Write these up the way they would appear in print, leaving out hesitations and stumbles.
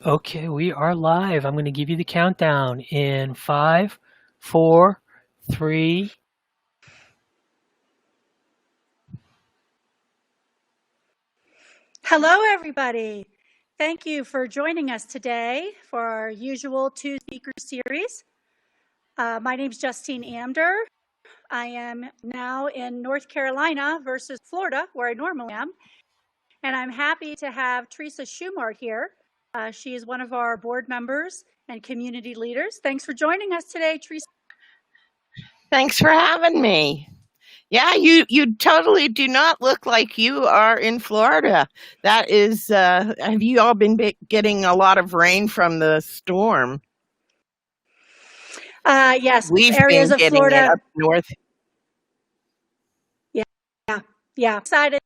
Okay, we are live. I'm going to give you the countdown in five, four, three. Hello, everybody. Thank you for joining us today for our usual two-speaker series. My name is Justine Amdur. I am now in North Carolina versus Florida, where I normally am. And I'm happy to have Theresa Shumard here. She is one of our board members and community leaders. Thanks for joining us today, Theresa. Thanks for having me. Yeah, you totally do not look like you are in Florida. That is, have you all been getting a lot of rain from the storm? Yes, We've areas been of getting Florida. it up north. Yeah. Excited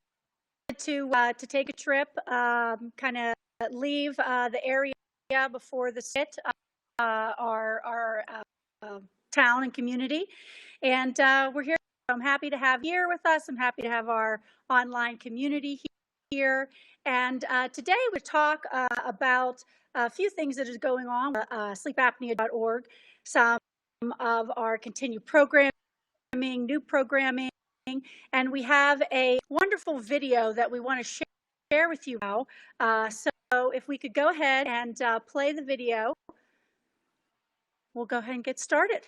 to take a trip, kind of leave the area before the sit our town and community, and we're here. I'm happy to have you here with us. I'm happy to have our online community here, and today we'll talk about a few things that is going on with sleepapnea.org, some of our continued programming, new programming, and we have a wonderful video that we want to share with you now. So if we could go ahead and play the video, we'll go ahead and get started.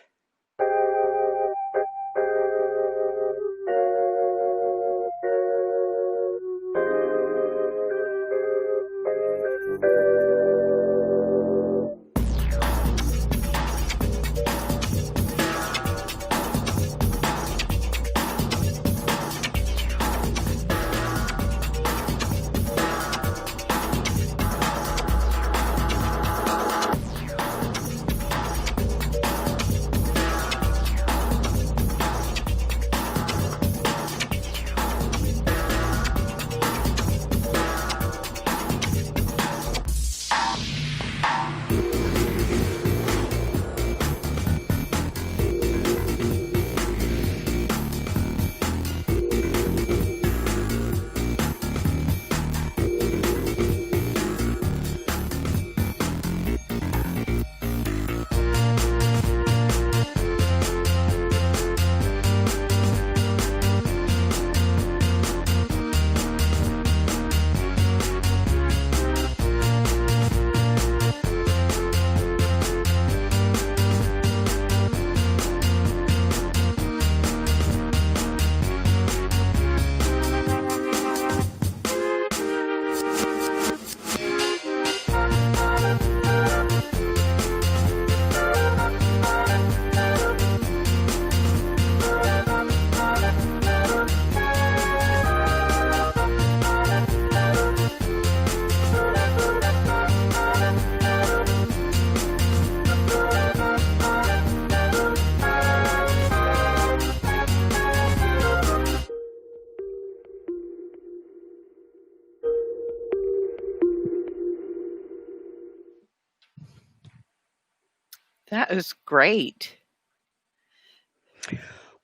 That is great.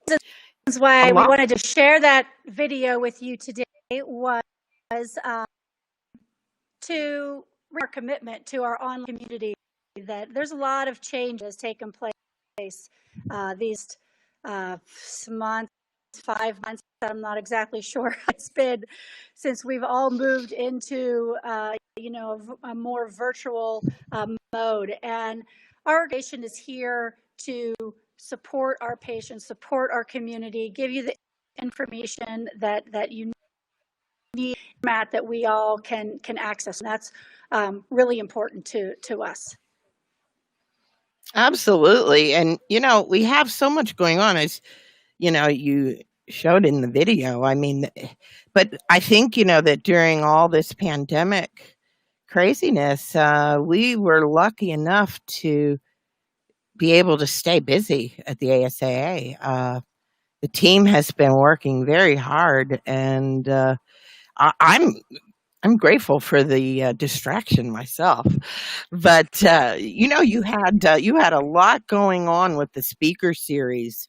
That's why we wanted to share that video with you today, was to our commitment to our online community, that there's a lot of changes taking place these months, 5 months. I'm not exactly sure it's been since we've all moved into a more virtual mode, and our organization is here to support our patients, support our community, give you the information that you need, Matt, that we all can access. And that's really important to us. Absolutely. And, we have so much going on, as, you showed in the video. I mean, but I think, that during all this pandemic craziness, we were lucky enough to be able to stay busy at the ASAA. The team has been working very hard, and I'm grateful for the distraction myself. But you had a lot going on with the speaker series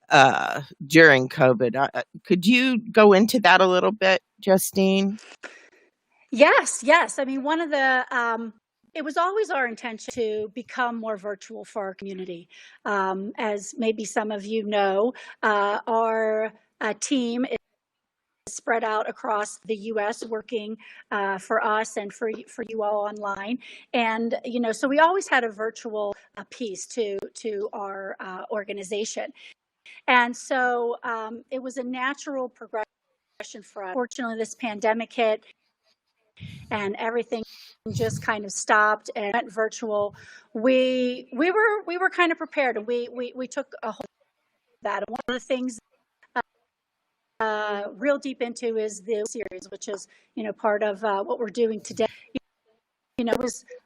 during COVID. Could you go into that a little bit, Justine? Yes. I mean, one of the it was always our intention to become more virtual for our community. As maybe some of you know, our team is spread out across the U.S. working for us and for you all online. And, so we always had a virtual piece to our organization. And so it was a natural progression for us. Fortunately, this pandemic hit and everything just kind of stopped and went virtual. We were kind of prepared, and we took a hold of that. And one of the things real deep into is the series, which is part of what we're doing today.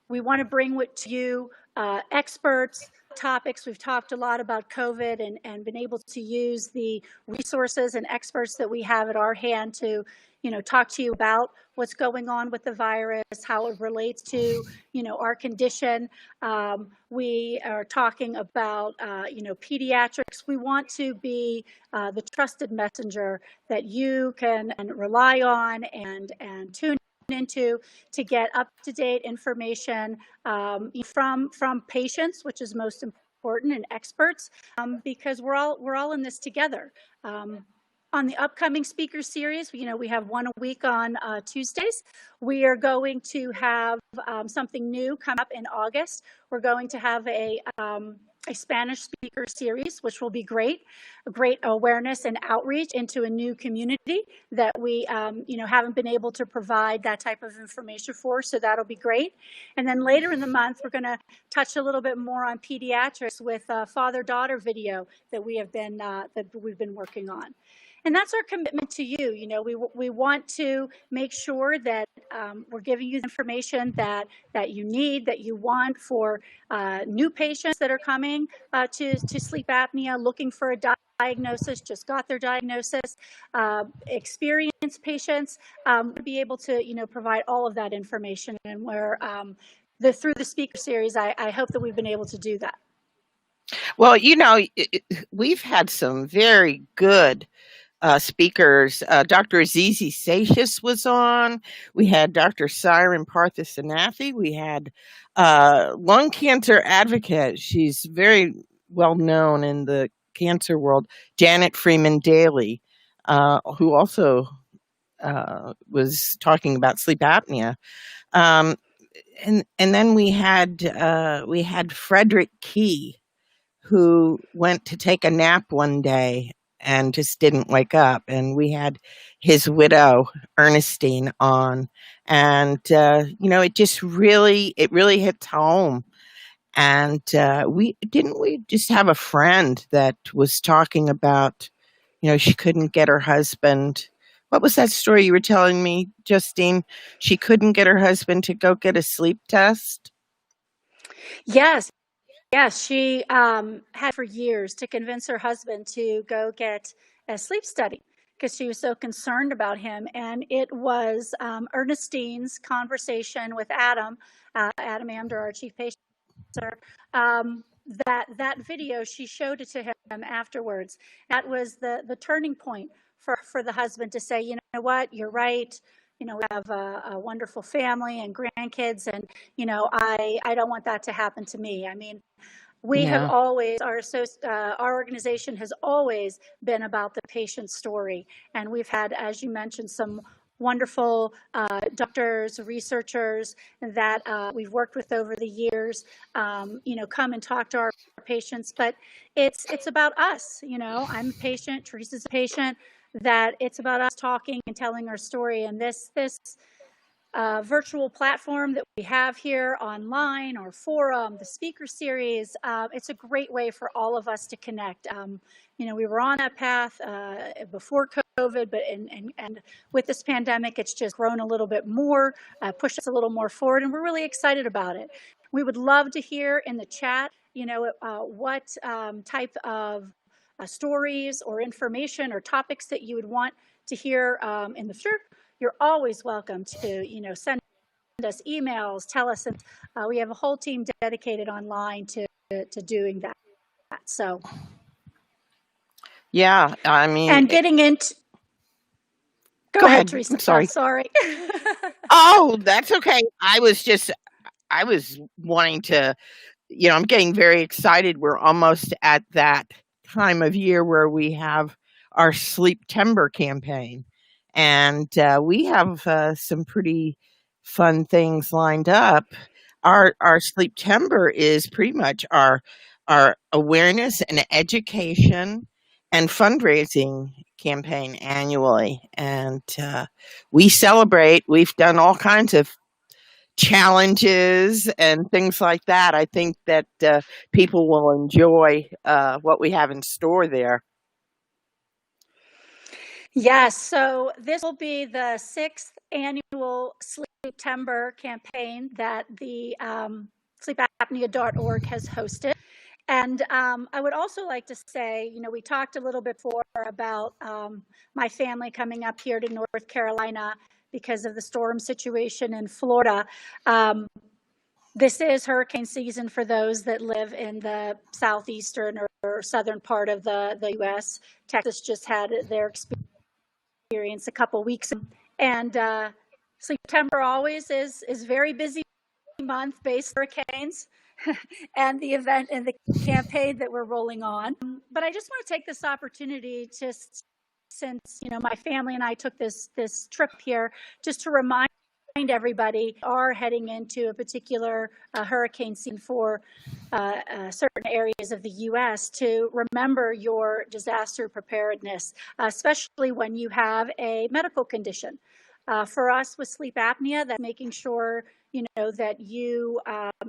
We want to bring to you experts, topics. We've talked a lot about COVID and been able to use the resources and experts that we have at our hand to, talk to you about what's going on with the virus, how it relates to, our condition. We are talking about, pediatrics. We want to be the trusted messenger that you can rely on and tune into to get up-to-date information from patients, which is most important, and experts, because we're all in this together. On the upcoming speaker series, we have one a week on Tuesdays. We are going to have something new come up in August. We're going to have a Spanish speaker series, which will be great, a great awareness and outreach into a new community that we, haven't been able to provide that type of information for. So that'll be great. And then later in the month, we're going to touch a little bit more on pediatrics with a father-daughter video that we've been working on. And that's our commitment to you. We want to make sure that we're giving you the information that you need, that you want for new patients that are coming to sleep apnea, looking for a diagnosis, just got their diagnosis, experienced patients, to be able to provide all of that information. And we're through the speaker series, I hope that we've been able to do that. Well, we've had some very good speakers. Dr. Azizi Satius was on. We had Dr. Siren Parthasanathi. We had lung cancer advocate. She's very well known in the cancer world, Janet Freeman Daly, who also was talking about sleep apnea. And then we had Frederick Key, who went to take a nap one day and just didn't wake up. And we had his widow, Ernestine, on. And, it just really hits home. And we just have a friend that was talking about, she couldn't get her husband. What was that story you were telling me, Justine? She couldn't get her husband to go get a sleep test? Yes. Yes, she had for years to convince her husband to go get a sleep study because she was so concerned about him. And it was Ernestine's conversation with Adam Amdur, our chief patient officer, that video, she showed it to him afterwards. That was the turning point for the husband to say, you know what, you're right. We have a wonderful family and grandkids, and, I don't want that to happen to me. I mean, we have always, our organization has always been about the patient story. And we've had, as you mentioned, some wonderful doctors, researchers that we've worked with over the years, come and talk to our patients. But it's about us. I'm a patient, Theresa's a patient, that it's about us talking and telling our story. And this virtual platform that we have here online, our forum, the speaker series, it's a great way for all of us to connect. We were on that path before COVID, but and with this pandemic, it's just grown a little bit more, pushed us a little more forward, and we're really excited about it. We would love to hear in the chat, what type of stories or information or topics that you would want to hear in the future. You're always welcome to, send us emails, tell us. And we have a whole team dedicated online to doing that. So, yeah, I mean, and getting into. Go ahead, Theresa. I'm sorry. Sorry. Oh, that's okay. I was wanting to, I'm getting very excited. We're almost at that time of year where we have our Sleeptember campaign. And we have some pretty fun things lined up. Our Sleeptember is pretty much our awareness and education and fundraising campaign annually. And we celebrate. We've done all kinds of challenges and things like that. I think that people will enjoy what we have in store there. Yes, so this will be the 6th annual Sleeptember campaign that the sleepapnea.org has hosted. And I would also like to say, we talked a little bit before about my family coming up here to North Carolina because of the storm situation in Florida. This is hurricane season for those that live in the southeastern or southern part of the U.S. Texas just had their experience a couple weeks ago. And September always is very busy month based on hurricanes and the event and the campaign that we're rolling on. But I just want to take this opportunity, just since my family and I took this trip here, just to remind everybody are heading into a particular hurricane season for certain areas of the U.S. to remember your disaster preparedness, especially when you have a medical condition. For us with sleep apnea, that's making sure that you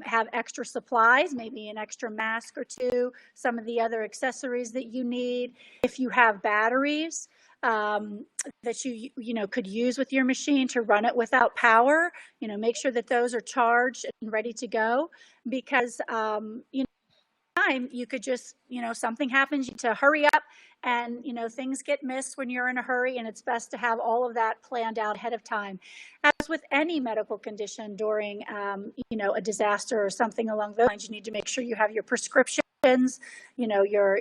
have extra supplies, maybe an extra mask or two, some of the other accessories that you need. If you have batteries that you could use with your machine to run it without power, make sure that those are charged and ready to go, because time you could just something happens, you need to hurry up, and things get missed when you're in a hurry, and it's best to have all of that planned out ahead of time. As with any medical condition during a disaster or something along those lines, you need to make sure you have your prescriptions, your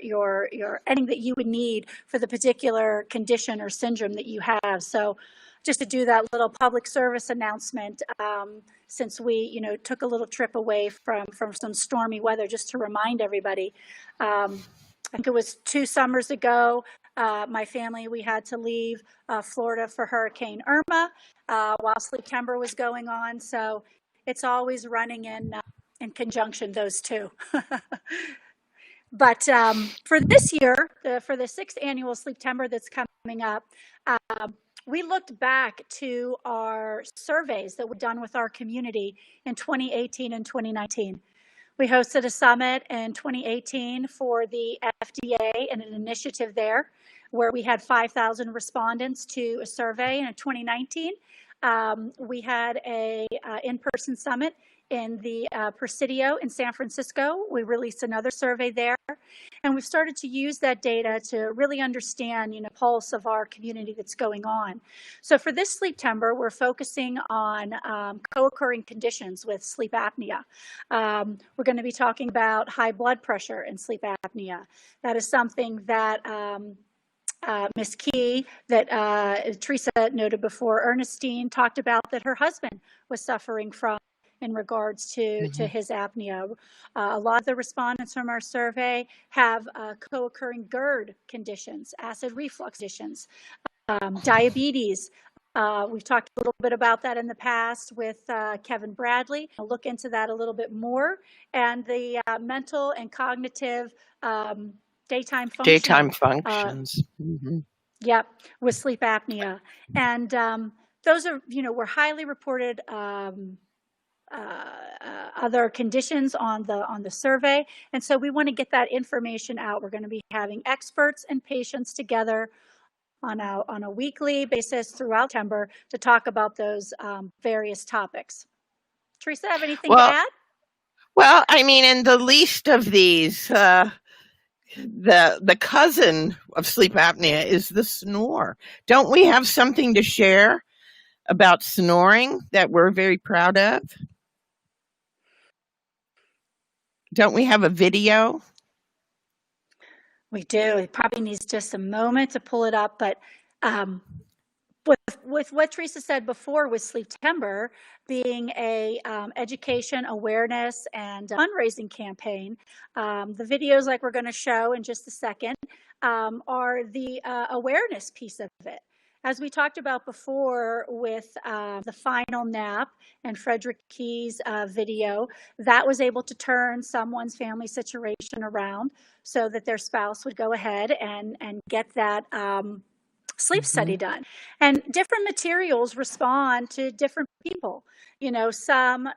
anything that you would need for the particular condition or syndrome that you have. So just to do that little public service announcement, since we, took a little trip away from some stormy weather, just to remind everybody. I think it was 2 summers ago, my family, we had to leave Florida for Hurricane Irma while Sleeptember was going on. So it's always running in conjunction, those two. But for this year, for the 6th annual Sleeptember that's coming up, we looked back to our surveys that were done with our community in 2018 and 2019. We hosted a summit in 2018 for the FDA and an initiative there where we had 5,000 respondents to a survey. And in 2019, we had a in-person summit in the Presidio in San Francisco. We released another survey there, and we've started to use that data to really understand, pulse of our community that's going on. So for this Sleeptember, we're focusing on co-occurring conditions with sleep apnea. We're going to be talking about high blood pressure and sleep apnea. That is something that Ms. Key, that Theresa noted before, Ernestine talked about that her husband was suffering from in regards to his apnea. A lot of the respondents from our survey have co-occurring GERD conditions, acid reflux conditions, diabetes. We've talked a little bit about that in the past with Kevin Bradley. I'll look into that a little bit more. And the mental and cognitive daytime functions. Yep, with sleep apnea. And those are, were highly reported other conditions on the survey. And so we want to get that information out. We're going to be having experts and patients together on a weekly basis throughout September to talk about those various topics. Theresa, have anything to add? Well, I mean, in the least of these, the cousin of sleep apnea is the snore. Don't we have something to share about snoring that we're very proud of? Don't we have a video? We do. It probably needs just a moment to pull it up, but with with what Theresa said before, with September being a education, awareness, and fundraising campaign, the videos like we're going to show in just a second are the awareness piece of it. As we talked about before with the final nap and Frederick Key's video, that was able to turn someone's family situation around so that their spouse would go ahead and get that sleep study done. And different materials respond to different people. You know, some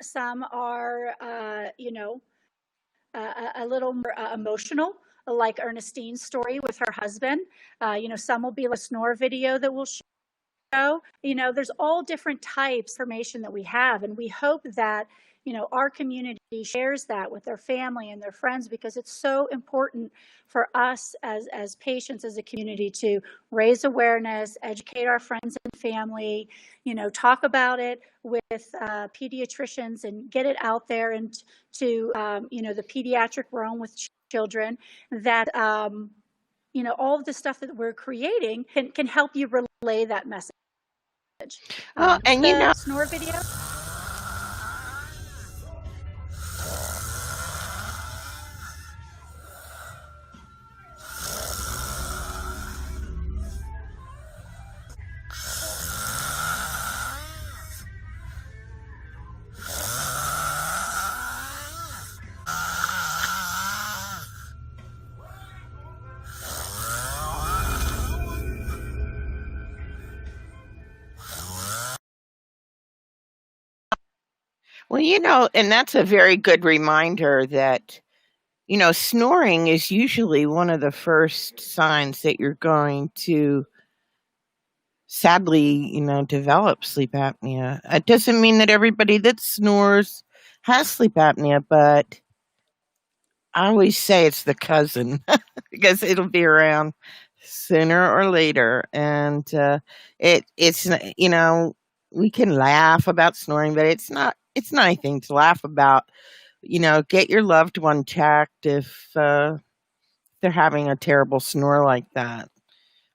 are, a little more emotional, like Ernestine's story with her husband. Some will be a snore video that we'll show. There's all different types of information that we have, and we hope that our community shares that with their family and their friends, because it's so important for us as patients, as a community, to raise awareness, educate our friends and family, talk about it with pediatricians and get it out there and to the pediatric realm with children, that all of the stuff that we're creating can help you relay that message. Well, and the snore video. Well, and that's a very good reminder that, snoring is usually one of the first signs that you're going to sadly, develop sleep apnea. It doesn't mean that everybody that snores has sleep apnea, but I always say it's the cousin because it'll be around sooner or later. And it's we can laugh about snoring, but it's not anything to laugh about. Get your loved one checked if they're having a terrible snore like that.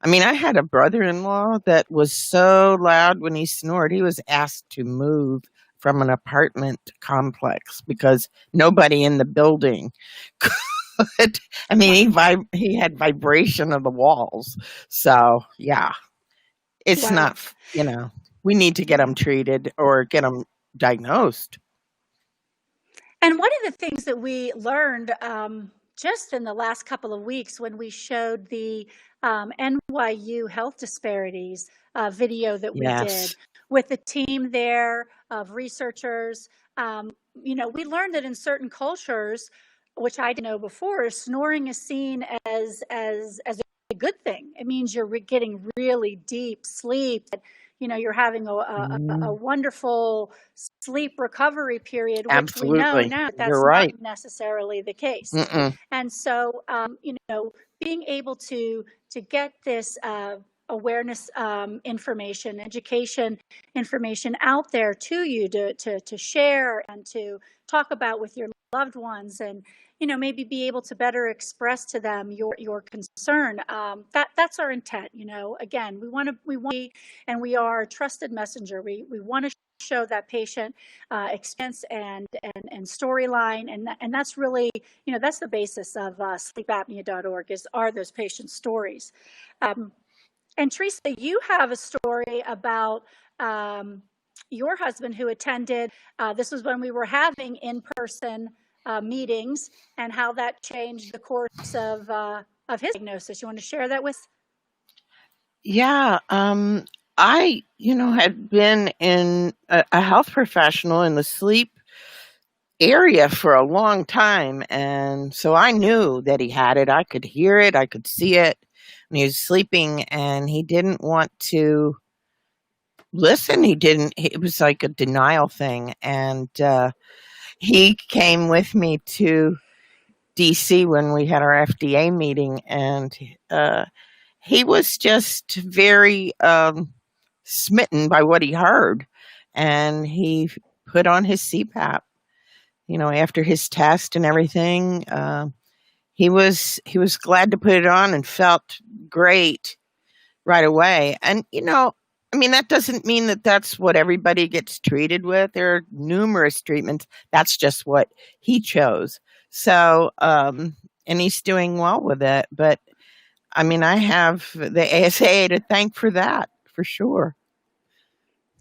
I mean, I had a brother-in-law that was so loud when he snored, he was asked to move from an apartment complex because nobody in the building could. I mean, he had vibration of the walls. So, yeah, it's not, we need to get them treated or get them diagnosed. And one of the things that we learned just in the last couple of weeks when we showed the NYU health disparities video that we did with the team there of researchers, we learned that in certain cultures, which I didn't know before, snoring is seen as a good thing. It means you're getting really deep sleep. You're having a wonderful sleep recovery period, which Absolutely. we know now that's right. not necessarily the case. And so, being able to get this awareness information, education information out there to you to share and to talk about with your loved ones, and maybe be able to better express to them your concern. That's our intent. Again, we want to, and we are a trusted messenger. We want to show that patient experience and storyline, and that's really, that's the basis of sleepapnea.org are those patient stories. And Theresa, you have a story about your husband who attended. This was when we were having in-person meetings, and how that changed the course of his diagnosis. You want to share that with? Yeah, I, had been in a health professional in the sleep area for a long time, and so I knew that he had it. I could hear it, I could see it when he was sleeping, and he didn't want to listen. It was like a denial thing, and he came with me to DC when we had our FDA meeting, and he was just very smitten by what he heard, and he put on his CPAP. After his test and everything, he was glad to put it on and felt great right away. And I mean, that doesn't mean that that's what everybody gets treated with. There are numerous treatments. That's just what he chose. So, and he's doing well with it. But I mean, I have the ASA to thank for that, for sure.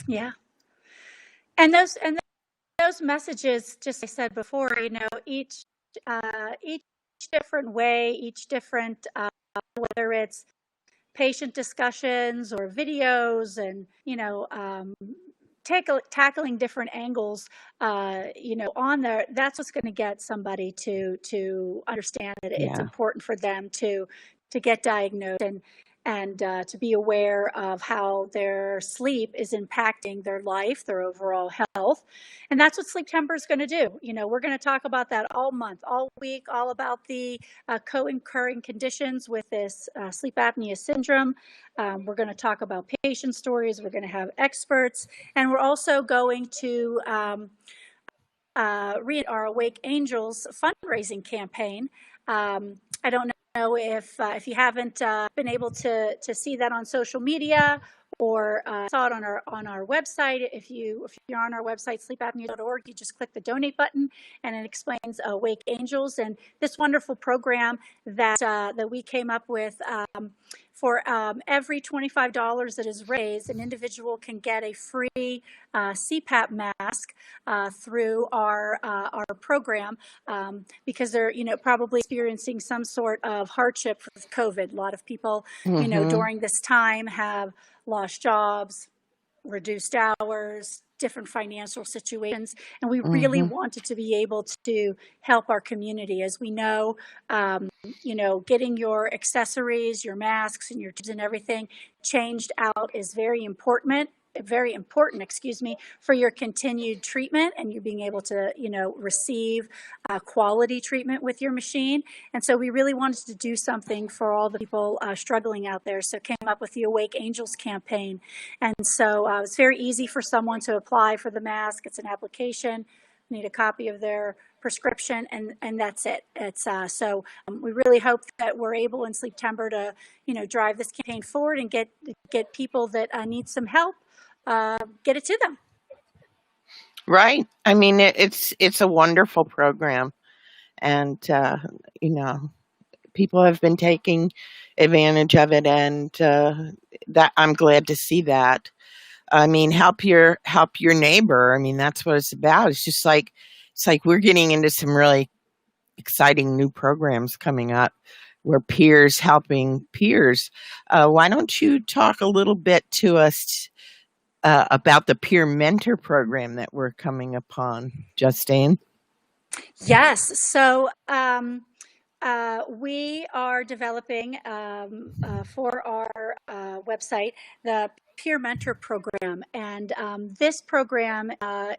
Yeah. And those messages, just like I said before, each different way, each different, whether it's patient discussions or videos, and tackling different angles, on there. That's what's going to get somebody to understand that it's Yeah. important for them to get diagnosed, and to be aware of how their sleep is impacting their life, their overall health. And that's what Sleep Temper is going to do. We're going to talk about that all month, all week, all about the co-occurring conditions with this sleep apnea syndrome. We're going to talk about patient stories. We're going to have experts, and we're also going to read our Awake Angels fundraising campaign. I don't know if you haven't been able to see that on social media, or saw it on our website. If you're on our website, sleepapnea.org, you just click the donate button, and it explains Awake Angels and this wonderful program that we came up with. For every $25 that is raised, an individual can get a free CPAP mask through our program, because they're probably experiencing some sort of hardship with COVID. A lot of people during this time have lost jobs, reduced hours, different financial situations, and we really wanted to be able to help our community. As we know, getting your accessories, your masks, and your tubes and everything changed out is very important, for your continued treatment, and you being able to, receive quality treatment with your machine. And so we really wanted to do something for all the people struggling out there. So came up with the Awake Angels campaign. And so it's very easy for someone to apply for the mask. It's an application, need a copy of their prescription, and that's it. It's so we really hope that we're able in Sleep Temper to, drive this campaign forward and get people that need some help, get it to them. Right. I mean, it's a wonderful program, and people have been taking advantage of it, and that I'm glad to see that. I mean, help your neighbor. I mean, that's what it's about. It's like we're getting into some really exciting new programs coming up, where peers helping peers. Why don't you talk a little bit to us about the peer mentor program that we're coming upon, Justine? Yes. So we are developing for our website the peer mentor program, and this program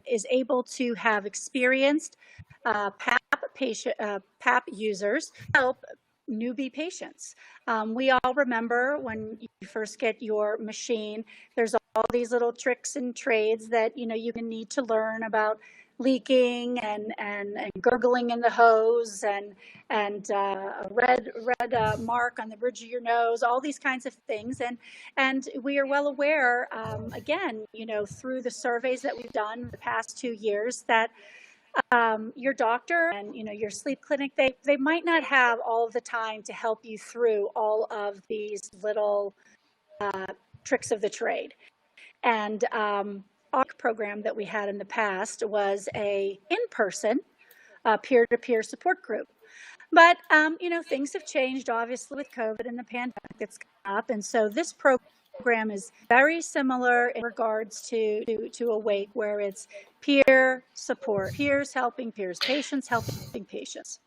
is able to have experienced PAP users help newbie patients. We all remember when you first get your machine, there's all these little tricks and trades that you can need to learn about leaking and gurgling in the hose, and a red mark on the bridge of your nose, all these kinds of things. And we are well aware, again, through the surveys that we've done the past 2 years, that your doctor and your sleep clinic, they might not have all of the time to help you through all of these little tricks of the trade. And our program that we had in the past was a in-person peer-to-peer support group. But things have changed, obviously, with COVID and the pandemic that's come up, and so this program is very similar in regards to Awake, where it's peer support, peers helping peers, patients helping patients.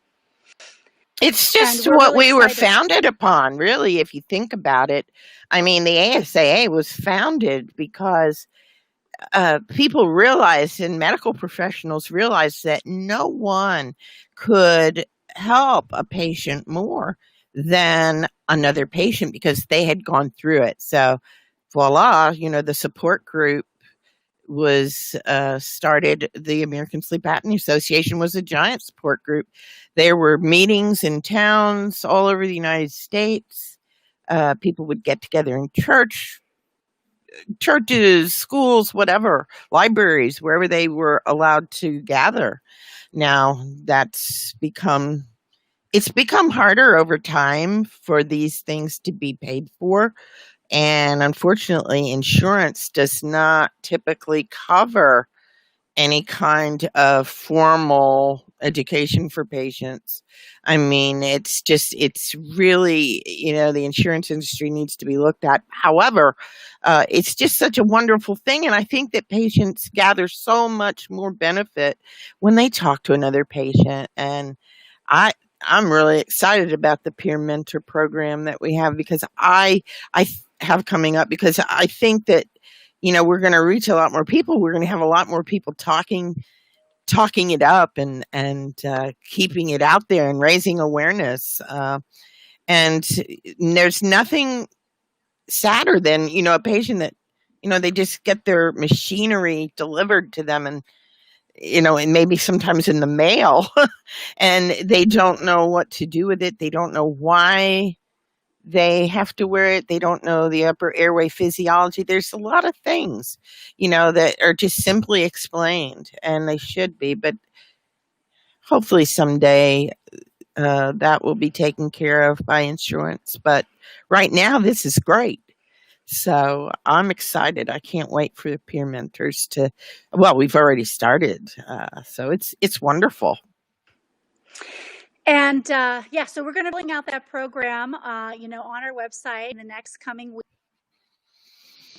It's just what we were founded upon, really, if you think about it. I mean, the ASAA was founded because people realized, and medical professionals realized, that no one could help a patient more than another patient because they had gone through it. So voila, the support group was started. The American Sleep Apnea Association was a giant support group. There were meetings in towns all over the United States. People would get together in church. churches, schools, whatever, libraries, wherever they were allowed to gather. Now it's become harder over time for these things to be paid for. And unfortunately, insurance does not typically cover any kind of formal education for patients. I mean, it's really, the insurance industry needs to be looked at. However, it's just such a wonderful thing. And I think that patients gather so much more benefit when they talk to another patient. And I, I'm really excited about the peer mentor program that we have because I have coming up because I think that we're going to reach a lot more people. We're going to have a lot more people talking it up and keeping it out there and raising awareness. And there's nothing sadder than a patient that they just get their machinery delivered to them and maybe sometimes in the mail and they don't know what to do with it. They don't know why they have to wear it. They don't know the upper airway physiology. There's a lot of things, that are just simply explained, and they should be. But hopefully someday that will be taken care of by insurance. But right now, this is great. So I'm excited. I can't wait for the peer mentors well, we've already started. So it's wonderful. And so we're going to bring out that program, on our website in the next coming week.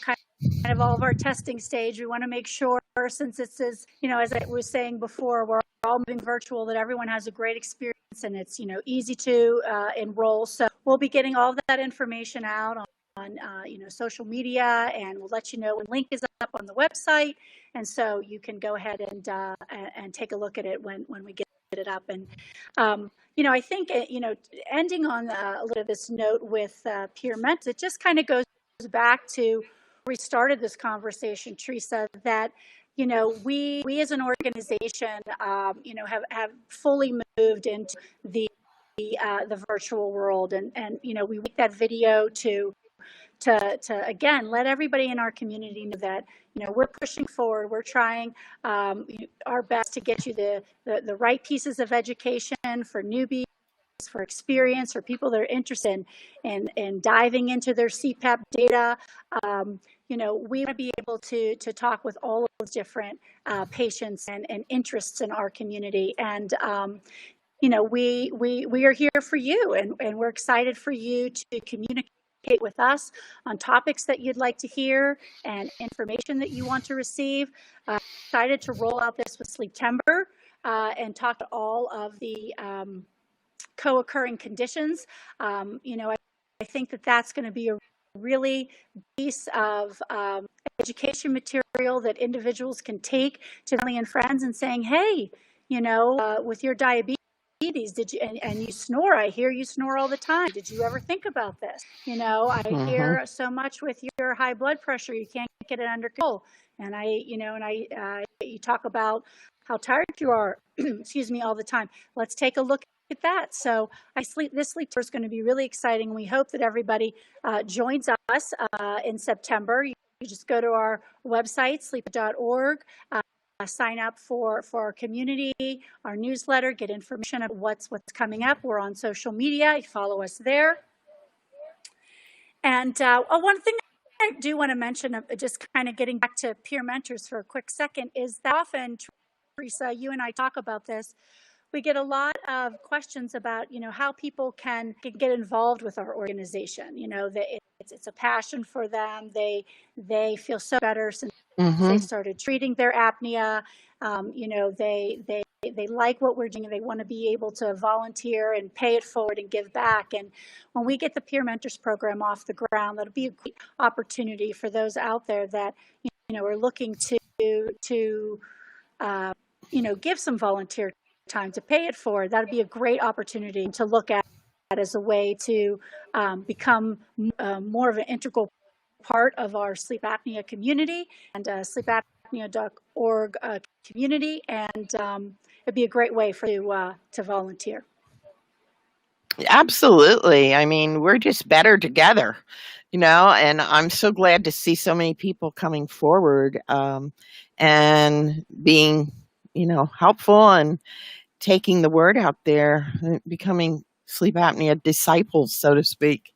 Kind of all of our testing stage. We want to make sure, since this is, as I was saying before, we're all moving virtual, that everyone has a great experience and it's, easy to enroll. So we'll be getting all of that information out on social media, and we'll let you know when the link is up on the website. And so you can go ahead and take a look at it when we get it up. And I think ending on a little of this note with peer mentors, it just kind of goes back to where we started this conversation, Theresa, that we as an organization have fully moved into the virtual world, and we make that video to again let everybody in our community know that we're pushing forward. We're trying our best to get you the right pieces of education for newbies, for experience, for people that are interested in diving into their CPAP data. We want to be able to talk with all of those different patients and interests in our community. And we are here for you, and we're excited for you to communicate with us on topics that you'd like to hear and information that you want to receive. Excited to roll out this with Sleeptember and talk to all of the co-occurring conditions. I think that that's going to be a really piece of education material that individuals can take to family and friends and saying, hey, with your diabetes, did you and you snore? I hear you snore all the time. Did you ever think about this? I hear so much with your high blood pressure, you can't get it under control. And you talk about how tired you are, excuse me, all the time. Let's take a look at that. So this sleep tour is going to be really exciting. We hope that everybody joins us in September. You just go to our website, sleep.org. Sign up for our community, our newsletter, get information about what's coming up. We're on social media. You follow us there. And one thing I do want to mention, just kind of getting back to peer mentors for a quick second, is that often, Theresa, you and I talk about this, we get a lot of questions about, how people can get involved with our organization. That it's a passion for them. They feel so better since they started treating their apnea. They like what we're doing, and they want to be able to volunteer and pay it forward and give back. And when we get the Peer Mentors program off the ground, that'll be a great opportunity for those out there that are looking to give some volunteer time to pay it forward. That'd be a great opportunity to look at as a way to become more of an integral part of our sleep apnea community and sleepapnea.org community, and it'd be a great way for you to volunteer. Absolutely. I mean, we're just better together. and I'm so glad to see so many people coming forward and being, helpful and taking the word out there, becoming sleep apnea disciples, so to speak.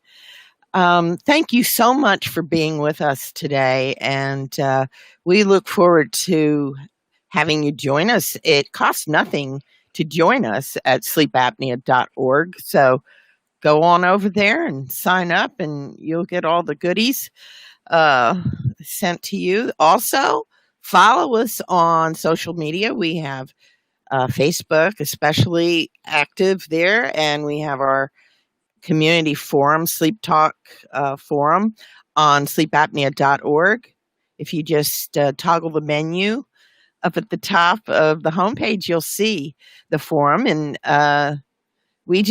Thank you so much for being with us today, and we look forward to having you join us. It costs nothing to join us at sleepapnea.org, so go on over there and sign up, and you'll get all the goodies sent to you. Also, follow us on social media. We have Facebook, especially active there, and we have our community forum, Sleep Talk forum on sleepapnea.org. If you just toggle the menu up at the top of the homepage, you'll see the forum. And we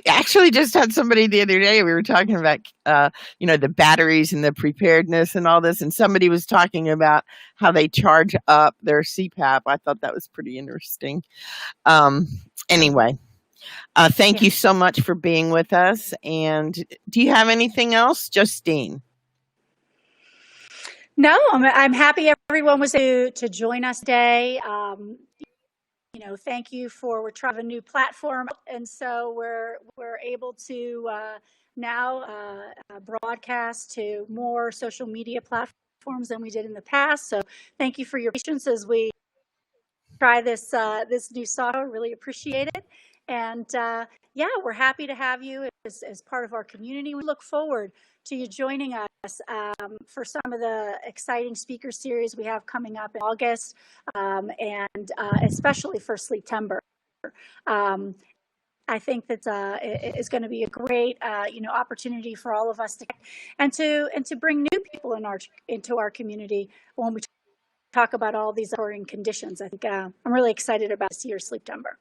actually just had somebody the other day, we were talking about, the batteries and the preparedness and all this. And somebody was talking about how they charge up their CPAP. I thought that was pretty interesting. Anyway. Thank you so much for being with us. And do you have anything else, Justine? No, I'm happy everyone was able to join us today. Thank you we're trying a new platform, and so we're able to now broadcast to more social media platforms than we did in the past. So thank you for your patience as we try this new software. Really appreciate it. And we're happy to have you as part of our community. We look forward to you joining us for some of the exciting speaker series we have coming up in August, and especially for Sleeptember. I think that it is going to be a great opportunity for all of us to bring new people into our community when we talk about all these occurring conditions. I think I'm really excited about this year's Sleeptember.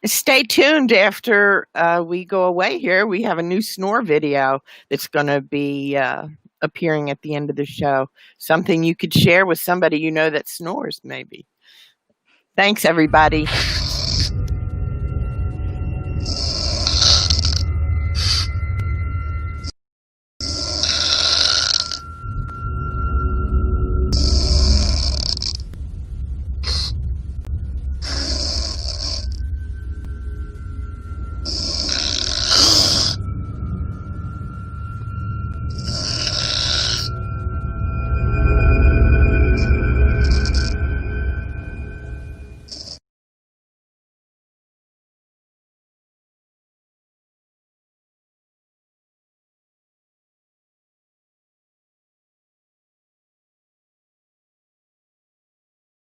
Stay tuned after we go away here. We have a new snore video that's going to be appearing at the end of the show. Something you could share with somebody that snores, maybe. Thanks, everybody.